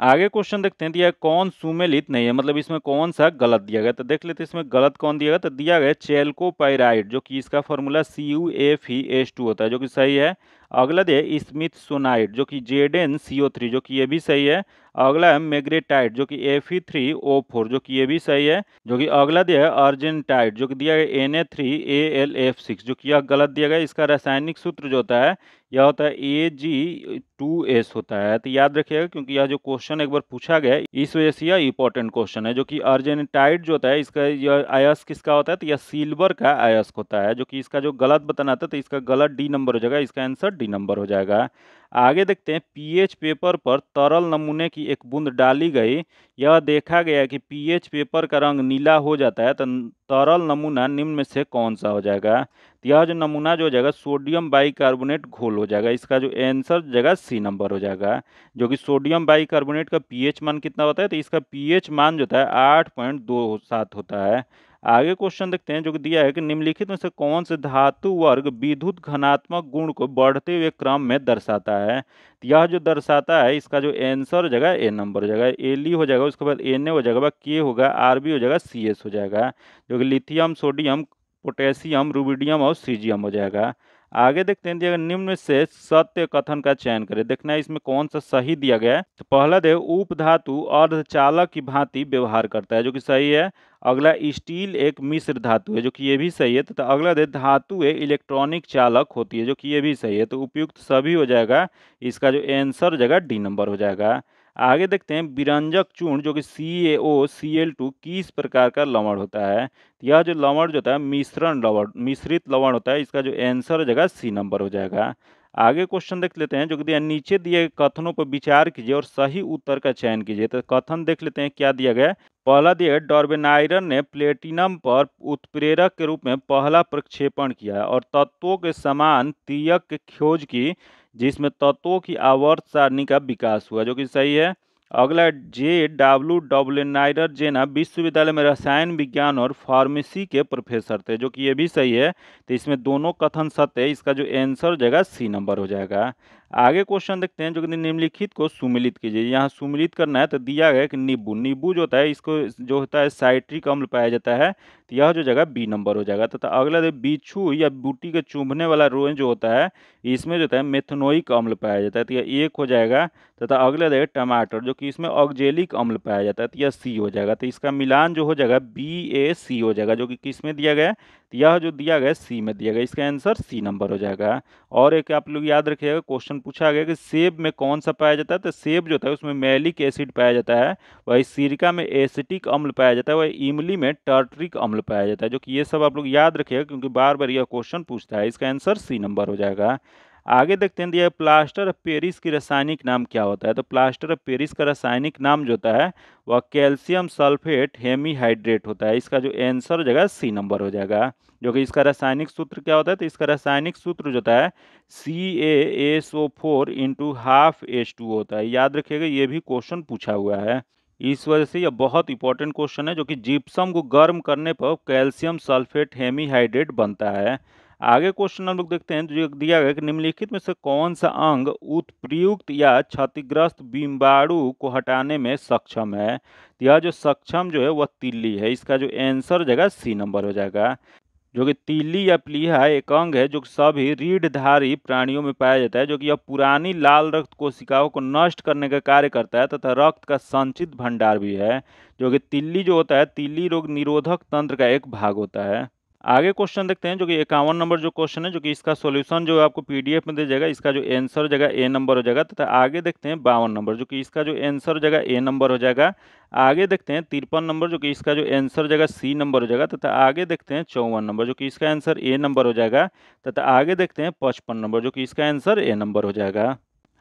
आगे क्वेश्चन देखते हैं। दिया कौन सुमेलित नहीं है, मतलब इसमें कौन सा गलत दिया गया। तो देख लेते हैं इसमें गलत कौन दिया गया। तो दिया गया चेल्कोपाइराइड, जो कि इसका फॉर्मूला CuFeS2 होता है, जो कि सही है। अगला दिया स्मिथसोनाइड, जो कि ZnCO3, जो कि ये भी सही है। अगला है मैग्नेटाइट, जो कि Fe3O4, जो कि ये भी सही है। जो कि अगला दिया है अर्जेंटाइट, जो कि दिया गया Na3AlF6, जो कि यह गलत दिया गया। इसका रासायनिक सूत्र जो होता है यह होता है Ag2S होता है। तो याद रखिएगा, क्योंकि यह जो क्वेश्चन एक बार पूछा गया है इस वजह से यह इंपॉर्टेंट क्वेश्चन है। जो कि अर्जेंटाइट जो होता है इसका यह अयस्क किसका होता है। तो यह सिल्वर का अयस्क होता है, जो कि इसका जो गलत बताना था। तो इसका गलत डी नंबर हो जाएगा। इसका आंसर डी नंबर हो जाएगा। आगे देखते हैं पीएच पेपर पर तरल नमूने की एक बूंद डाली गई, यह देखा गया कि पीएच पेपर का रंग नीला हो जाता है, तो तरल नमूना निम्न में से कौन सा हो जाएगा। तो यह जो नमूना जो हो जाएगा सोडियम बाइकार्बोनेट घोल हो जाएगा, इसका जो आंसर जगह सी नंबर हो जाएगा, जो कि सोडियम बाइकार्बोनेट का पीएच मान कितना होता है, तो इसका पीएच मान जो होता है 8.27 होता है। आगे क्वेश्चन देखते हैं जो कि दिया है कि निम्नलिखित में से कौन से धातु वर्ग विद्युत घनात्मक गुण को बढ़ते हुए क्रम में दर्शाता है। तो यह जो दर्शाता है इसका जो आंसर हो जाएगा ए नंबर हो जाएगा, एली हो जाएगा, उसके बाद एन हो जाएगा, के होगा, आरबी हो जाएगा, सी एस हो जाएगा, जो कि लिथियम, सोडियम, पोटेशियम, रुबिडियम और सीजियम हो जाएगा। आगे देखते हैं, अगर निम्न में से सत्य कथन का चयन करें, देखना है इसमें कौन सा सही दिया गया है। तो पहला देव उपधातु अर्धचालक की भांति व्यवहार करता है, जो कि सही है। अगला स्टील एक मिश्र धातु है, जो कि ये भी सही है। तथा अगला दे धातु है इलेक्ट्रॉनिक चालक होती है, जो कि ये भी सही है। तो उपयुक्त सभी हो जाएगा, इसका जो आंसर हो जाएगा डी नंबर हो जाएगा। आगे देखते हैं विरंजक चूर्ण जो कि CaOCl2 किस प्रकार का लवण होता है। यह जो लवण जो होता है मिश्रण लवण, मिश्रित लवण होता है, इसका जो आंसर हो जाएगा सी नंबर हो जाएगा। आगे क्वेश्चन देख लेते हैं जो कि दिया नीचे दिए कथनों पर विचार कीजिए और सही उत्तर का चयन कीजिए। तो कथन देख लेते हैं क्या दिया गया है। पहला दिया है डॉर्बेनाइरन ने प्लेटिनम पर उत्प्रेरक के रूप में पहला प्रक्षेपण किया और तत्वों के समान तीयक की खोज की, जिसमें तत्वों की आवर्त सारणी का विकास हुआ, जो कि सही है। अगला JW जेना विश्वविद्यालय में रसायन विज्ञान और फार्मेसी के प्रोफेसर थे, जो कि ये भी सही है। तो इसमें दोनों कथन सत्य है, इसका जो आंसर हो जाएगा सी नंबर हो जाएगा। आगे क्वेश्चन देखते हैं जो कि निम्नलिखित को सुमिलित कीजिए। यहाँ सुमिलित करना है तो दिया गया है कि नींबू, नींबू जो होता है इसको जो होता है साइट्रिक अम्ल पाया जाता है, तो यह जो जगह बी नंबर हो जाएगा। तथा अगला बिच्छू या बूटी के चुभने वाला रोए जो होता है इसमें जो होता है मेथनोइक अम्ल पाया जाता है, तो यह एक हो जाएगा। तथा अगला देखिए टमाटर, जो कि इसमें ऑक्जेलिक अम्ल पाया जाता है, तो यह सी हो जाएगा। तो इसका मिलान जो हो जाएगा BAC हो जाएगा, जो कि किस में दिया गया है, तो यह जो दिया गया सी में दिया गया, इसका आंसर सी नंबर हो जाएगा। और एक आप लोग याद रखिएगा क्वेश्चन पूछा गया कि सेब में कौन सा पाया जाता है, तो सेब जो होता है उसमें मैलिक एसिड पाया जाता है, वही सिरका में एसिटिक अम्ल पाया जाता है, वही इमली में टार्टरिक अम्ल पाया जाता है, जो कि ये सब आप लोग याद रखिएगा क्योंकि बार बार यह क्वेश्चन पूछता है। इसका आंसर सी नंबर हो जाएगा। आगे देखते हैं दिया प्लास्टर ऑफ पेरिस की रासायनिक नाम क्या होता है। तो प्लास्टर ऑफ पेरिस का रासायनिक नाम जो होता है वह कैल्शियम सल्फेट हेमीहाइड्रेट होता है, इसका जो आंसर हो जाएगा सी नंबर हो जाएगा। जो कि इसका रासायनिक सूत्र क्या होता है, तो इसका रासायनिक सूत्र जो होता है CaSO4 इंटू हाफ H2 होता है। याद रखिएगा ये भी क्वेश्चन पूछा हुआ है, इस वजह से यह बहुत इंपॉर्टेंट क्वेश्चन है, जो कि जिप्सम को गर्म करने पर कैल्शियम सल्फेट हेमीहाइड्रेट बनता है। आगे क्वेश्चन हम लोग देखते हैं जो दिया गया कि निम्नलिखित में से कौन सा अंग उत्प्रयुक्त या क्षतिग्रस्त बिम्बाणु को हटाने में सक्षम है। तो यह जो सक्षम जो है वह तिल्ली है, इसका जो आंसर हो जाएगा सी नंबर हो जाएगा। जो कि तिल्ली या प्लीहा एक अंग है जो कि सभी रीढ़धारी प्राणियों में पाया जाता है, जो कि यह पुरानी लाल रक्त कोशिकाओं को नष्ट करने का कार्य करता है तथा रक्त का संचित भंडार भी है। जो कि तिल्ली जो होता है तिल्ली रोग निरोधक तंत्र का एक भाग होता है। आगे क्वेश्चन देखते हैं जो कि 51 नंबर जो क्वेश्चन है, जो कि इसका सॉल्यूशन जो आपको पीडीएफ में दे जाएगा, इसका जो आंसर हो जाएगा ए नंबर हो जाएगा। तथा आगे देखते हैं 52 नंबर, जो कि इसका जो आंसर हो जाएगा ए नंबर हो जाएगा। आगे देखते हैं 53 नंबर, जो कि इसका जो आंसर हो जाएगा सी नंबर हो जाएगा। तथा आगे देखते हैं 54 नंबर, जो कि इसका आंसर ए नंबर हो जाएगा। तथा आगे देखते हैं 55 नंबर, जो कि इसका आंसर ए नंबर हो जाएगा।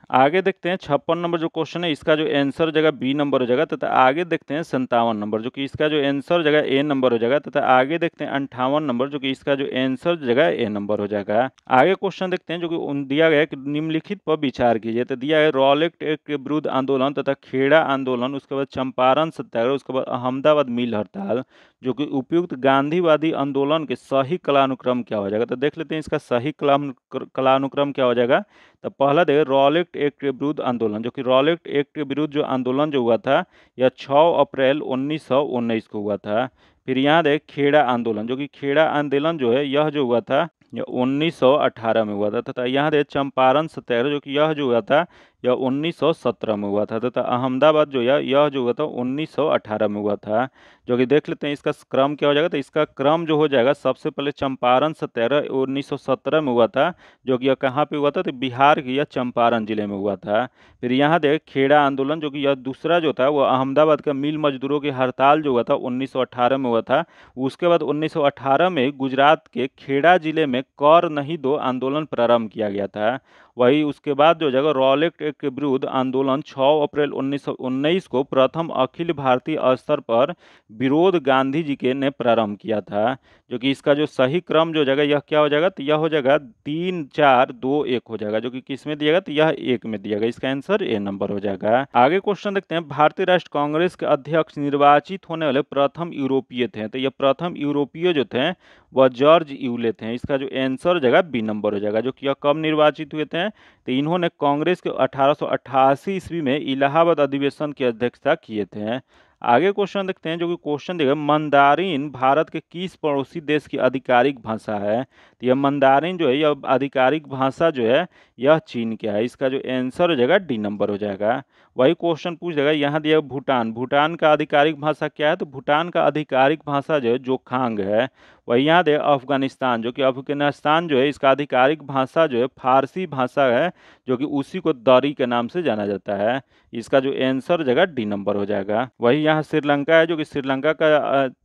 आगे देखते हैं 56 नंबर जो क्वेश्चन है, इसका जो आंसर हो जाएगा बी नंबर हो जाएगा। तथा आगे देखते हैं 57 नंबर, जो कि इसका जो आंसर हो जाएगा ए नंबर हो जाएगा। तथा आगे देखते हैं 58 नंबर, जो कि इसका जो आंसर हो जाएगा ए नंबर हो जाएगा। आगे क्वेश्चन देखते हैं जो कि दिया गया है कि निम्नलिखित पर विचार कीजिए। तो दिया है रॉलेट एक्ट के विरुद्ध आंदोलन तथा खेड़ा आंदोलन, उसके बाद चंपारण सत्याग्रह, उसके बाद अहमदाबाद मिल हड़ताल, जो कि उपयुक्त गांधीवादी आंदोलन के सही कलानुक्रम क्या हो जाएगा। तो देख लेते हैं इसका सही कलानुक्रम क्या हो जाएगा। तो पहला देखिए रॉलेट एक्ट के विरुद्ध आंदोलन, जो कि रॉलेट एक्ट के विरुद्ध जो आंदोलन जो हुआ था यह 6 अप्रैल 1919 को हुआ था। फिर यहाँ देख खेड़ा आंदोलन, जो कि खेड़ा आंदोलन जो है यह जो हुआ था यह 1918 में हुआ था। तथा यहाँ देख चंपारण सत्याग्रह, जो कि यह जो हुआ था यह 1917 में हुआ था, तथा अहमदाबाद जो यह जो हुआ था 1918 में हुआ था। जो कि देख लेते हैं इसका क्रम क्या हो जाएगा, तो इसका क्रम जो हो जाएगा, सबसे पहले चंपारण सत्याग्रह 1917 में हुआ था, जो कि यह कहाँ पे हुआ था, तो बिहार के यह चंपारण जिले में हुआ था। फिर यहाँ देख खेड़ा आंदोलन, जो कि यह दूसरा जो था वो अहमदाबाद का मिल मजदूरों की हड़ताल जो हुआ था 1918 में हुआ था। उसके बाद 1918 में गुजरात के खेड़ा जिले में कर नहीं दो आंदोलन प्रारंभ किया गया था। वही उसके बाद जो जगह रॉलेट एक्ट के विरुद्ध आंदोलन 6 अप्रैल 1919 को प्रथम अखिल भारतीय स्तर पर विरोध गांधी जी के ने प्रारंभ किया था। जो कि इसका जो सही क्रम जो जगह यह क्या हो जाएगा, तो यह हो जाएगा 3 4 2 1 हो जाएगा, जो कि किस में दिया गया, तो यह 1 में दिया गया। इसका आंसर ए नंबर हो जाएगा। आगे क्वेश्चन देखते हैं, भारतीय राष्ट्र कांग्रेस के अध्यक्ष निर्वाचित होने वाले प्रथम यूरोपीय थे, तो यह प्रथम यूरोपीय जो थे वह जॉर्ज यूले थे। इसका जो आंसर हो जाएगा बी नंबर हो जाएगा। जो कि यह कब निर्वाचित हुए थे, तो इन्होंने कांग्रेस के 1888 ईस्वी में इलाहाबाद अधिवेशन की अध्यक्षता किए थे। आगे क्वेश्चन देखते हैं, जो कि क्वेश्चन देगा, मंदारिन भारत के किस पड़ोसी देश की आधिकारिक भाषा है, तो यह मंदारिन जो है यह आधिकारिक भाषा जो है यह चीन का है। इसका जो आंसर हो जाएगा डी नंबर हो जाएगा। वही क्वेश्चन पूछ देगा, यहाँ दिया भूटान, भूटान का आधिकारिक भाषा क्या है, तो भूटान का आधिकारिक भाषा जो है जोखांग है। वही यहाँ दे अफगानिस्तान, जो कि अफगानिस्तान जो है इसका आधिकारिक भाषा जो है फारसी भाषा है, जो कि उसी को दरी के नाम से जाना जाता है। इसका जो आंसर जगह डी नंबर हो जाएगा। वही यहाँ श्रीलंका है, जो कि श्रीलंका का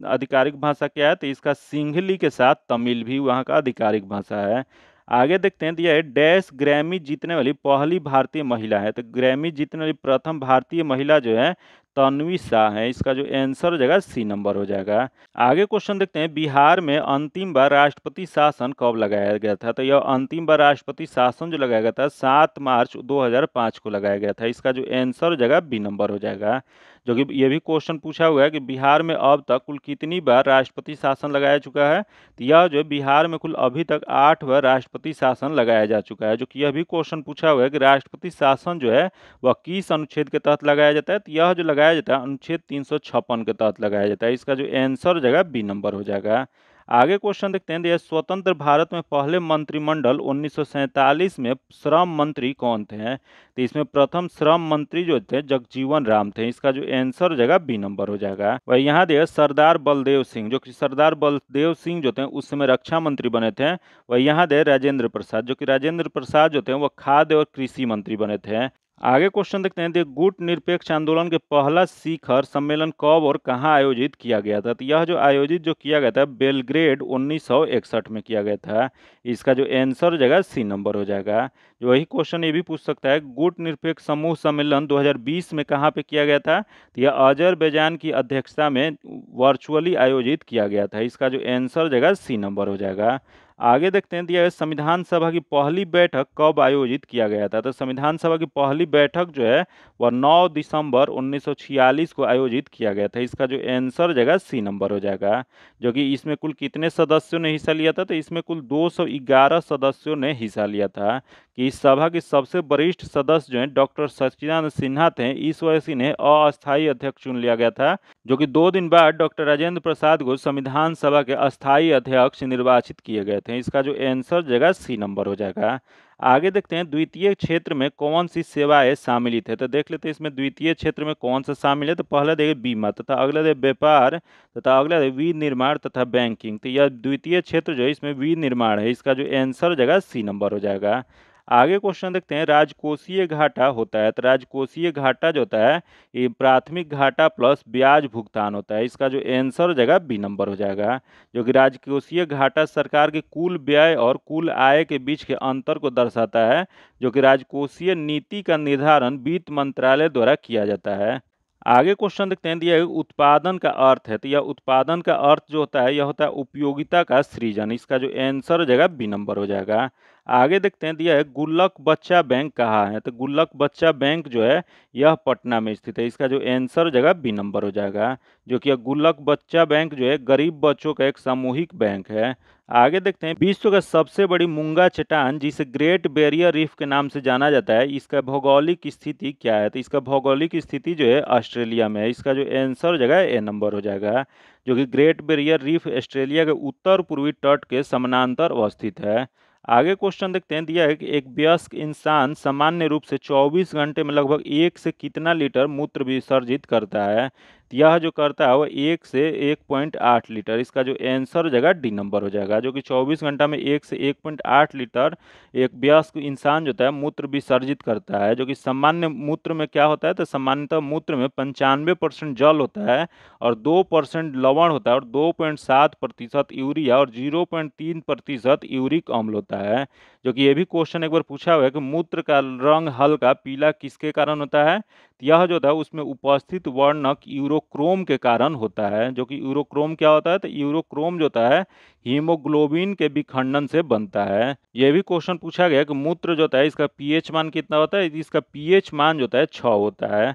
आधिकारिक भाषा क्या है, तो इसका सिंहली के साथ तमिल भी वहाँ का आधिकारिक भाषा है। आगे देखते हैं, दिया है डैश ग्रैमी जीतने वाली पहली भारतीय महिला है, तो ग्रैमी जीतने वाली प्रथम भारतीय महिला जो है तन्वी शाह है। इसका जो आंसर हो जाएगा सी नंबर हो जाएगा। आगे क्वेश्चन देखते हैं, बिहार में अंतिम बार राष्ट्रपति शासन कब लगाया गया था, तो यह अंतिम बार राष्ट्रपति शासन जो लगाया गया था 7 मार्च 2005 को लगाया गया था। इसका जो आंसर हो जाएगा बी नंबर हो जाएगा। जो कि ये भी क्वेश्चन पूछा हुआ है कि बिहार में अब तक कुल कितनी बार राष्ट्रपति शासन लगाया चुका है, तो यह जो है बिहार में कुल अभी तक 8 बार राष्ट्रपति शासन लगाया जा चुका है। जो कि यह भी क्वेश्चन पूछा हुआ है कि राष्ट्रपति शासन जो है वह किस अनुच्छेद के तहत लगाया जाता है, तो यह जो लगाया जाता है अनुच्छेद 356 के तहत लगाया जाता है। इसका जो आंसर हो जाएगा बी नंबर हो जाएगा। आगे क्वेश्चन देखते हैं, स्वतंत्र भारत में पहले मंत्रिमंडल 1947 में श्रम मंत्री कौन थे, तो इसमें प्रथम श्रम मंत्री जो थे जगजीवन राम थे। इसका जो आंसर हो जाएगा बी नंबर हो जाएगा। वही यहाँ दिया सरदार बलदेव सिंह, जो कि सरदार बलदेव सिंह जो थे उस समय रक्षा मंत्री बने थे। वही यहाँ दे राजेंद्र प्रसाद, जो कि राजेंद्र प्रसाद जो थे वह खाद्य और कृषि मंत्री बने थे। आगे क्वेश्चन देखते हैं, गुट निरपेक्ष आंदोलन के पहला शिखर सम्मेलन कब और कहां आयोजित किया गया था, तो यह जो आयोजित जो किया गया था बेलग्रेड 1961 में किया गया था। इसका जो आंसर हो जाएगा सी नंबर हो जाएगा। जो वही क्वेश्चन ये भी पूछ सकता है, गुट निरपेक्ष समूह सम्मेलन 2020 में कहां पे किया गया था, तो यह अजरबैजान की अध्यक्षता में वर्चुअली आयोजित किया गया था। इसका जो आंसर हो जाएगा सी नंबर हो जाएगा। आगे देखते हैं, दिया है संविधान सभा की पहली बैठक कब आयोजित किया गया था, तो संविधान सभा की पहली बैठक जो है वह 9 दिसंबर 1946 को आयोजित किया गया था। इसका जो आंसर हो जाएगा सी नंबर हो जाएगा। जो कि इसमें कुल कितने सदस्यों ने हिस्सा लिया था, तो इसमें कुल 211 सदस्यों ने हिस्सा लिया था। कि इस सभा के सबसे वरिष्ठ सदस्य जो हैं डॉक्टर सच्चिदानंद सिन्हा थे, इस वजह से इन्हें अस्थायी अध्यक्ष चुन लिया गया था। जो कि 2 दिन बाद डॉक्टर राजेंद्र प्रसाद को संविधान सभा के अस्थायी अध्यक्ष निर्वाचित किए गए थे। इसका जो आंसर जगह सी नंबर हो जाएगा। आगे देखते हैं, द्वितीय क्षेत्र में कौन सी सेवाएं शामिलित है, तो देख लेते हैं इसमें द्वितीय क्षेत्र में कौन सा शामिल है। तो पहला देखिए बीमा, तथा अगला देखिए व्यापार, तथा अगला देखिए विनिर्माण तथा बैंकिंग। तो यह द्वितीय क्षेत्र जो है इसमें विनिर्माण है। इसका जो आंसर जगह सी नंबर हो जाएगा। आगे क्वेश्चन देखते हैं, राजकोषीय घाटा होता है, तो राजकोषीय घाटा जो होता है ये प्राथमिक घाटा प्लस ब्याज भुगतान होता है। इसका जो आंसर हो जाएगा बी नंबर हो जाएगा। जो कि राजकोषीय घाटा सरकार के कुल व्यय और कुल आय के बीच के अंतर को दर्शाता है। जो कि राजकोषीय नीति का निर्धारण वित्त मंत्रालय द्वारा किया जाता है। आगे क्वेश्चन देखते हैं, दिया है उत्पादन का अर्थ है, तो यह उत्पादन का अर्थ जो होता है यह होता है उपयोगिता का सृजन। इसका जो आंसर हो जाएगा बी नंबर हो जाएगा। आगे देखते हैं, दिया है गुल्लक बच्चा बैंक कहाँ है, तो गुल्लक बच्चा बैंक जो है यह पटना में स्थित है। इसका जो आंसर हो जाएगा बी नंबर हो जाएगा। जो कि गुल्लक बच्चा बैंक जो है गरीब बच्चों का एक सामूहिक बैंक है। आगे देखते हैं, विश्व का सबसे बड़ी मूंगा चट्टान जिसे ग्रेट बैरियर रीफ के नाम से जाना जाता है, इसका भौगोलिक स्थिति क्या है, तो इसका भौगोलिक स्थिति जो है ऑस्ट्रेलिया में है। इसका जो आंसर हो जाएगा ए नंबर हो जाएगा। जो कि ग्रेट बैरियर रीफ ऑस्ट्रेलिया के उत्तर पूर्वी तट के समानांतर अवस्थित है। आगे क्वेश्चन देखते हैं, दिया है कि एक वयस्क इंसान सामान्य रूप से 24 घंटे में लगभग 1 से कितना लीटर मूत्र विसर्जित करता है। तो यह जो करता है वो 1 से 1.8 लीटर। इसका जो आंसर हो जाएगा डी नंबर हो जाएगा, जो कि 24 घंटा में 1 से 1.8 लीटर एक वयस्क इंसान जो होता है मूत्र विसर्जित करता है। जो कि सामान्य मूत्र में क्या होता है, तो सामान्यतः मूत्र में 95% जल होता है और 2% लवण होता है और 2.7% यूरिया और 0.3% यूरिक अम्ल होता है। जो कि ये भी क्वेश्चन एक बार पूछा हुआ है कि मूत्र का रंग हल्का पीला किसके कारण होता है। तो यह जो होता है उसमें उपस्थित वर्णक यूरोक्रोम के कारण होता है। जो कि यूरोक्रोम क्या होता है, तो यूरोक्रोम जो होता है हीमोग्लोबिन के विखंडन से बनता है। यह भी क्वेश्चन पूछा गया कि मूत्र जो होता है इसका पीएच मान कितना होता है। इसका पीएच मान जो होता है 6 होता है।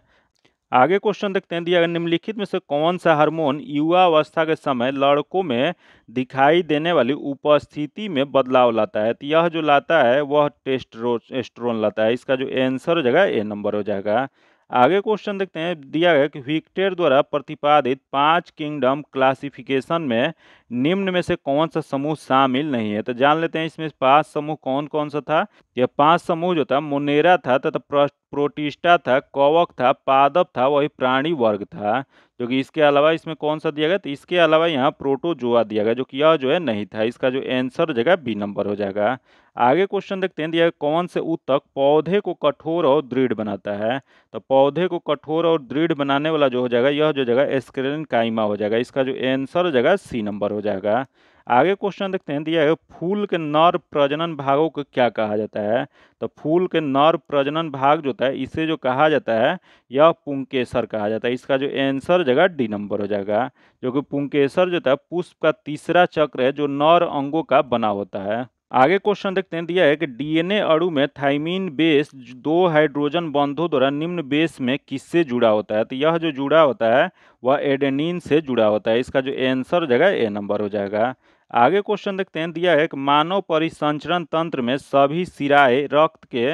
आगे क्वेश्चन देखते हैं, दिया गया निम्नलिखित में से कौन सा हार्मोन युवा अवस्था के समय लड़कों में दिखाई देने वाली उपस्थिति में बदलाव लाता है। तो यह जो लाता है वह टेस्टोस्टेरोन लाता है। इसका जो आंसर हो जाएगा ए नंबर हो जाएगा। आगे क्वेश्चन देखते हैं, दिया गया कि व्हिटेकर द्वारा प्रतिपादित 5 किंगडम क्लासिफिकेशन में निम्न में से कौन सा समूह शामिल नहीं है। तो जान लेते हैं इसमें 5 समूह कौन कौन सा था। यह 5 समूह जो था मोनेरा था तथा प्रोटिस्टा था, कवक था, पादप था, वही प्राणी वर्ग था। जो कि इसके अलावा इसमें कौन सा दिया गया, तो इसके अलावा यहाँ प्रोटोजोआ दिया गया, जो कि यह जो है नहीं था। इसका जो आंसर हो जाएगा बी नंबर हो जाएगा। आगे क्वेश्चन देखते हैं, दिया कौन से ऊतक पौधे को कठोर और दृढ़ बनाता है। तो पौधे को कठोर और दृढ़ बनाने वाला जो हो जाएगा यह जो जाएगा एस्केरिन काइमा हो जाएगा। इसका जो आंसर हो जाएगा सी नंबर हो जाएगा। आगे क्वेश्चन देखते हैं, दिया है फूल के नर प्रजनन भागों को क्या कहा जाता है। तो फूल के नर प्रजनन भाग जो होता है इसे जो कहा जाता है यह पुंकेसर कहा जाता है। इसका जो आंसर जगह डी नंबर हो जाएगा। जो कि पुंकेसर जो होता है पुष्प का तीसरा चक्र है जो नर अंगों का बना होता है। आगे क्वेश्चन देखते हैं, दिया है कि डीएनए अणु में थाइमीन बेस 2 हाइड्रोजन बंधों द्वारा निम्न बेस में किससे जुड़ा होता है। तो यह जो जुड़ा होता है वह एडेनिन से जुड़ा होता है। इसका जो आंसर हो जाएगा ए नंबर हो जाएगा। आगे क्वेश्चन देखते हैं, दिया है कि मानव परिसंचरण तंत्र में सभी शिराएं रक्त के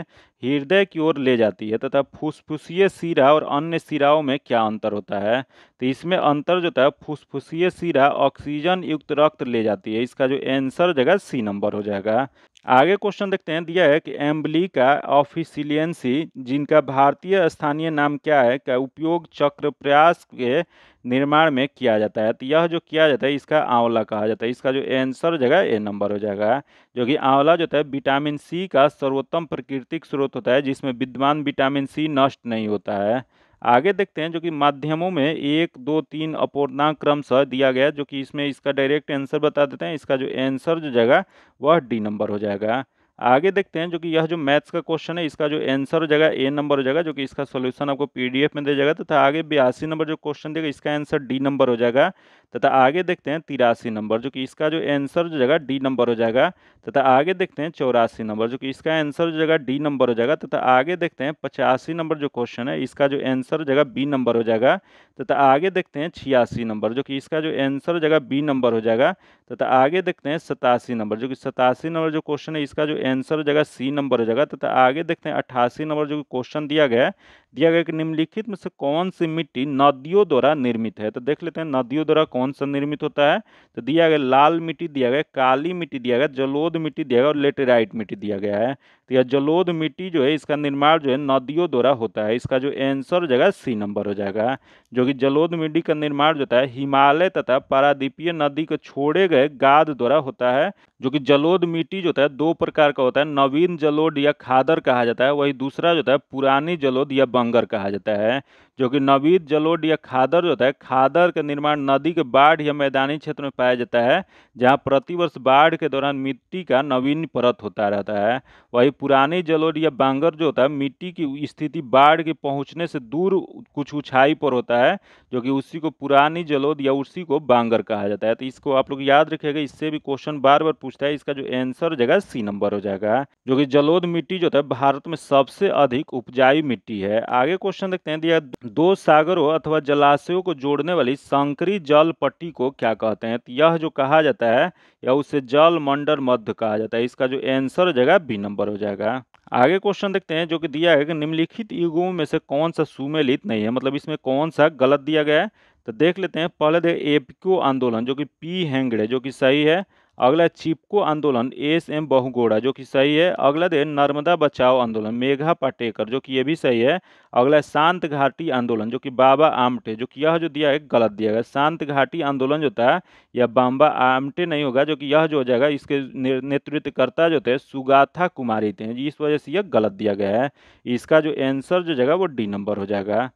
हृदय की ओर ले जाती है तथा फुफ्फुसीय शिरा और अन्य शिराओं में क्या अंतर होता है। तो इसमें अंतर जो होता है फुफ्फुसीय शिरा ऑक्सीजन युक्त रक्त ले जाती है। इसका जो आंसर जगह सी नंबर हो जाएगा। आगे क्वेश्चन देखते हैं, दिया है कि एम्बलिका ऑफिसिलियंसी जिनका भारतीय स्थानीय नाम क्या है का उपयोग चक्रप्राश के निर्माण में किया जाता है। तो यह जो किया जाता है इसका आंवला कहा जाता है। इसका जो आंसर जगह ए नंबर हो जाएगा। जो कि आंवला जो होता है विटामिन सी का सर्वोत्तम प्राकृतिक स्रोत होता है जिसमें विद्यमान विटामिन सी नष्ट नहीं होता है। आगे देखते हैं, जो कि माध्यमों में 1, 2, 3 अपूर्णांक क्रमशः दिया गया है। जो कि इसमें इसका डायरेक्ट आंसर बता देते हैं। इसका जो आंसर जो जाएगा वह डी नंबर हो जाएगा। आगे देखते हैं, जो कि यह जो मैथ्स का क्वेश्चन है इसका जो आंसर हो जाएगा ए नंबर हो जाएगा। जो कि इसका सॉल्यूशन आपको पीडीएफ में दे जाएगा। तथा आगे 82 नंबर जो क्वेश्चन देगा इसका आंसर डी नंबर हो जाएगा। तथा आगे देखते हैं 83 नंबर, जो कि इसका जो आंसर जो जाएगा डी नंबर हो जाएगा। तथा आगे देखते हैं 84 नंबर, जो कि इसका आंसर जो जाएगा डी नंबर हो जाएगा। तथा आगे देखते हैं 85 नंबर जो क्वेश्चन है इसका जो आंसर हो जाएगा बी नंबर हो जाएगा। तथा आगे देखते हैं 86 नंबर, जो कि इसका जो आंसर हो जाएगा बी नंबर हो जाएगा। तथा आगे देखते हैं 87 नंबर, जो कि 87 नंबर जो क्वेश्चन है इसका जो आंसर हो जाएगा सी नंबर हो जाएगा। तथा आगे देखते हैं 88 नंबर जो क्वेश्चन दिया गया है, दिया गया कि निम्नलिखित में से कौन सी मिट्टी नदियों द्वारा निर्मित है। तो देख लेते हैं नदियों द्वारा कौन सा निर्मित होता है। तो दिया गया लाल मिट्टी दिया गया, काली मिट्टी दिया गया, जलोढ़ मिट्टी दिया गया और लेटेराइट मिट्टी दिया गया है। तो यह जलोढ़ मिट्टी जो है इसका निर्माण जो है नदियों द्वारा होता है। इसका जो आंसर हो जाएगा सी नंबर हो जाएगा। जो कि जलोढ़ मिट्टी का निर्माण जो होता है हिमालय तथा पारादीपीय नदी को छोड़े गए गाद द्वारा होता है। जो कि जलोढ़ मिट्टी जो होता है 2 प्रकार का होता है, नवीन जलोढ़ या खादर कहा जाता है। वही दूसरा जो होता है पुरानी जलोढ़ या बंगर कहा जाता है। जो कि नवीन जलोढ़ या खादर जो होता है, खादर का निर्माण नदी के बाढ़ या मैदानी क्षेत्र में पाया जाता है जहाँ प्रतिवर्ष बाढ़ के दौरान मिट्टी का नवीन परत होता रहता है। वही पुरानी जलोढ़ या बांगर जो होता है मिट्टी की स्थिति बाढ़ के पहुंचने से दूर कुछ ऊंचाई पर होता है। जो कि उसी को पुरानी जलोढ़ या उसी को बांगर कहा जाता है। तो इसको आप लोग याद रखिएगा, इससे भी क्वेश्चन बार बार पूछता है। इसका जो आंसर हो जाएगा सी नंबर हो जाएगा। जो कि जलोढ़ मिट्टी जो होता है भारत में सबसे अधिक उपजाऊ मिट्टी है। आगे क्वेश्चन देखते हैं, दिया 2 सागरों अथवा जलाशयों को जोड़ने वाली संकरी जल पट्टी को क्या कहते हैं। तो यह जो कहा जाता है या उसे जल मंडल मध्य कहा जाता है। इसका जो आंसर हो जाएगा बी नंबर हो जाएगा। आगे क्वेश्चन देखते हैं, जो कि दिया है कि निम्नलिखित युगों में से कौन सा सुमेलित नहीं है, मतलब इसमें कौन सा गलत दिया गया है। तो देख लेते हैं, पहले देख एपिको आंदोलन जो कि पी हेंगड़े जो कि सही है। अगला चिपको आंदोलन एस.एम. बहुगुणा जो कि सही है। अगला है नर्मदा बचाओ आंदोलन मेघा पाटेकर जो कि ये भी सही है। अगला है शांत घाटी आंदोलन जो कि बाबा आमटे जो कि यह जो दिया है गलत दिया गया। शांत घाटी आंदोलन जो था यह बाबा आमटे नहीं होगा, जो कि यह जो हो जाएगा इसके नेतृत्वकर्ता जो थे सुगाथा कुमारी थे, इस वजह से यह गलत दिया गया है। इसका जो आंसर जो जगह वो डी नंबर हो जाएगा।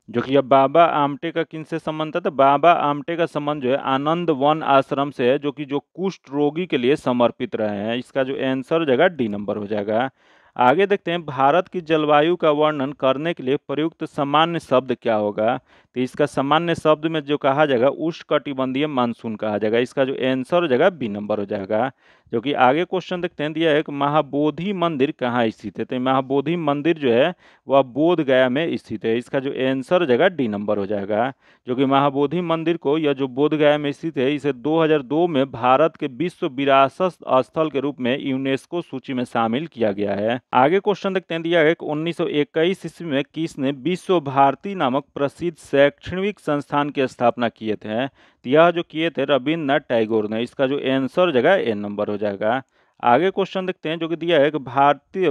जो कि अब बाबा आमटे का किन से संबंध था, तो बाबा आमटे का संबंध जो है आनंद वन आश्रम से है, जो कि जो कुष्ठ रोगी के लिए समर्पित रहे हैं। इसका जो आंसर हो जाएगा डी नंबर हो जाएगा। आगे देखते हैं भारत की जलवायु का वर्णन करने के लिए प्रयुक्त सामान्य शब्द क्या होगा। तो इसका सामान्य शब्द में जो कहा जाएगा उष्णकटिबंधीय मानसून कहा जाएगा। इसका जो आंसर हो जाएगा बी नंबर हो जाएगा। जो कि आगे क्वेश्चन देखते हैं, दिया है कि महाबोधि मंदिर कहाँ स्थित है। तो महाबोधि मंदिर जो है वह बोध गया में स्थित है। इसका जो आंसर हो जाएगा डी नंबर हो जाएगा। जो कि महाबोधि मंदिर को या जो बोध गया में स्थित है इसे 2002 में भारत के विश्व विरासत स्थल के रूप में यूनेस्को सूची में शामिल किया गया है। आगे क्वेश्चन देखते हैं, दिया है कि 1921 ईस्वी में किसने विश्व भारती नामक प्रसिद्ध शैक्षणिक संस्थान की स्थापना किए थे। तो यह जो किए थे रविन्द्रनाथ टैगोर ने। इसका जो आंसर जगह ए नंबर हो जाएगा। आगे क्वेश्चन देखते हैं जो कि दिया है कि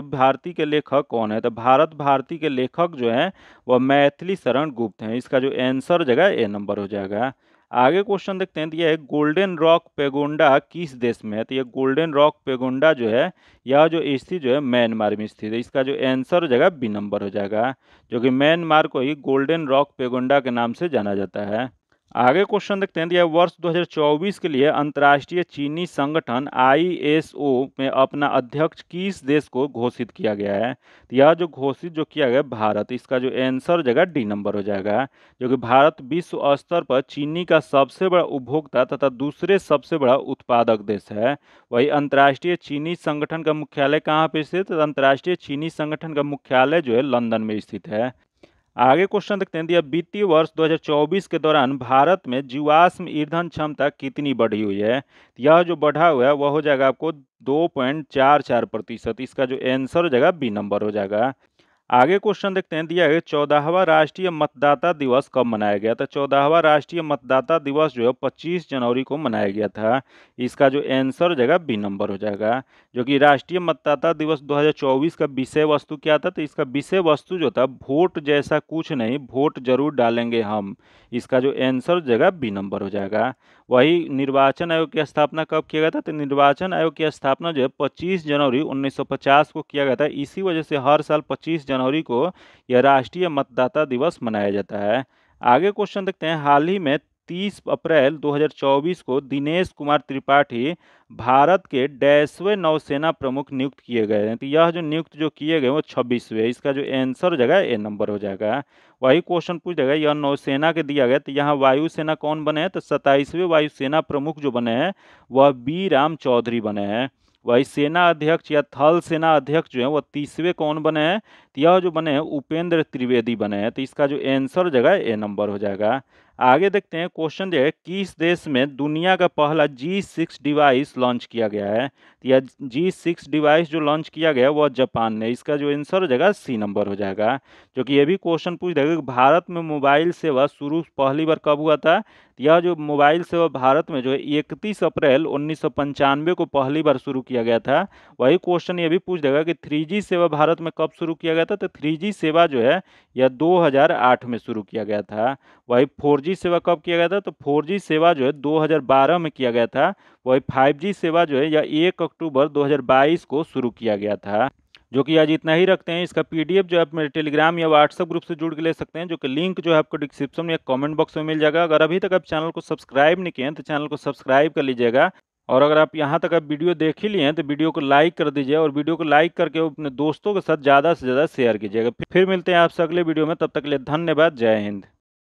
भारती के लेखक कौन है। तो भारत भारती के लेखक जो हैं वह मैथिली शरण गुप्त हैं। इसका जो आंसर जगह ए नंबर हो जाएगा। आगे क्वेश्चन देखते हैं, दिया है गोल्डन रॉक पेगोंडा किस देश में है। तो ये गोल्डन रॉक पेगोंडा जो है यह जो स्थित जो है म्यांमार में स्थित है। इसका जो आंसर हो जाएगा बी नंबर हो जाएगा। जो कि म्यांमार को ही गोल्डन रॉक पेगोंडा के नाम से जाना जाता है। आगे क्वेश्चन देखते हैं, दिया वर्ष 2024 के लिए अंतर्राष्ट्रीय चीनी संगठन ISO में अपना अध्यक्ष किस देश को घोषित किया गया है। तो यह जो घोषित जो किया गया भारत। इसका जो आंसर जगह डी नंबर हो जाएगा। जो कि भारत विश्व स्तर पर चीनी का सबसे बड़ा उपभोक्ता तथा दूसरे सबसे बड़ा उत्पादक देश है। वही अंतर्राष्ट्रीय चीनी संगठन का मुख्यालय कहाँ पे स्थित है। अंतर्राष्ट्रीय चीनी संगठन का मुख्यालय जो है लंदन में स्थित है। आगे क्वेश्चन देखते हैं, दिया वित्तीय वर्ष 2024 के दौरान भारत में जीवाश्म ईंधन क्षमता कितनी बढ़ी हुई है। यह जो बढ़ा हुआ है वह हो जाएगा आपको 2.44%। इसका जो आंसर हो जाएगा बी नंबर हो जाएगा। आगे क्वेश्चन देखते हैं, दिया है 14वां राष्ट्रीय मतदाता दिवस कब मनाया गया था। 14वां राष्ट्रीय मतदाता दिवस जो है 25 जनवरी को मनाया गया था। इसका जो आंसर हो जाएगा बी नंबर हो जाएगा। जो कि राष्ट्रीय मतदाता दिवस 2024 का विषय वस्तु क्या था। तो इसका विषय वस्तु जो था वोट जैसा कुछ नहीं, वोट जरूर डालेंगे हम। इसका जो आंसर हो जाएगा बी नंबर हो जाएगा। वही निर्वाचन आयोग की स्थापना कब किया गया था। तो निर्वाचन आयोग की स्थापना जो है 25 जनवरी 1950 को किया गया था। इसी वजह से हर साल 25 जनवरी को यह राष्ट्रीय मतदाता दिवस मनाया जाता है। आगे क्वेश्चन देखते हैं, हाल ही में 30 अप्रैल 2024 को दिनेश कुमार त्रिपाठी भारत के 10वें नौसेना प्रमुख नियुक्त किए गए हैं। तो यह जो नियुक्त जो किए गए वो 26वें। इसका जो आंसर हो जाएगा ए नंबर हो जाएगा। वही क्वेश्चन पूछ जाएगा, यह नौसेना के दिया गया तो यहाँ वायुसेना कौन बने हैं। तो 27वें वायुसेना प्रमुख जो बने हैं वह बी राम चौधरी बने हैं। वही सेना अध्यक्ष या थल सेना अध्यक्ष जो है वह 30वें कौन बने हैं। तो यह जो बने हैं उपेंद्र त्रिवेदी बने हैं। तो इसका जो आंसर हो जाएगा ए नंबर हो जाएगा। आगे देखते हैं क्वेश्चन जो है, किस देश में दुनिया का पहला G6 डिवाइस लॉन्च किया गया है। तो यह G6 डिवाइस जो लॉन्च किया गया वह जापान ने। इसका जो आंसर हो जाएगा सी नंबर हो जाएगा। जो कि ये भी क्वेश्चन पूछ देगा कि भारत में मोबाइल सेवा शुरू पहली बार कब हुआ था। यह जो मोबाइल सेवा भारत में जो है 31 अप्रैल 1995 को पहली बार शुरू किया गया था। वही क्वेश्चन ये भी पूछ देगा कि 3G सेवा भारत में कब शुरू किया गया था। तो 3G सेवा जो है यह 2008 में शुरू किया गया था। वही 4G सेवा कब किया गया था। तो 4G सेवा जो है 2012 में किया गया था। वही 5G सेवा जो है यह 1 अक्टूबर 2022 को शुरू किया गया था। जो कि आज इतना ही रखते हैं। इसका PDF जो है आप मेरे टेलीग्राम या व्हाट्सएप ग्रुप से जुड़ के ले सकते हैं, जो कि लिंक जो है आपको डिस्क्रिप्शन में या कमेंट बॉक्स में मिल जाएगा। अगर अभी तक आप चैनल को सब्सक्राइब नहीं किए हैं तो चैनल को सब्सक्राइब कर लीजिएगा। और अगर आप यहाँ तक आप वीडियो देख ही लिए हैं तो वीडियो को लाइक कर दीजिए, और वीडियो को लाइक करके अपने दोस्तों के साथ ज़्यादा से ज़्यादा शेयर कीजिएगा। फिर मिलते हैं आपसे अगले वीडियो में, तब तक के लिए धन्यवाद। जय हिंद।